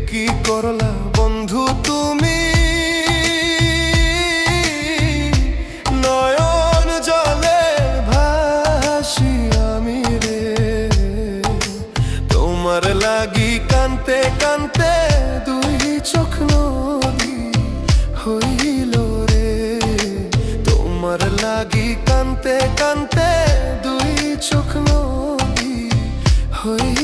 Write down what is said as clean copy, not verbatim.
কি করলা বন্ধু তুমি, নয়ন জলে ভাসি আমি রে। তোমার লাগি কানতে কানতে দুই চোখ নদী হইল রে। তোমার লাগি কানতে কানতে দুই চোখ নদী হইল।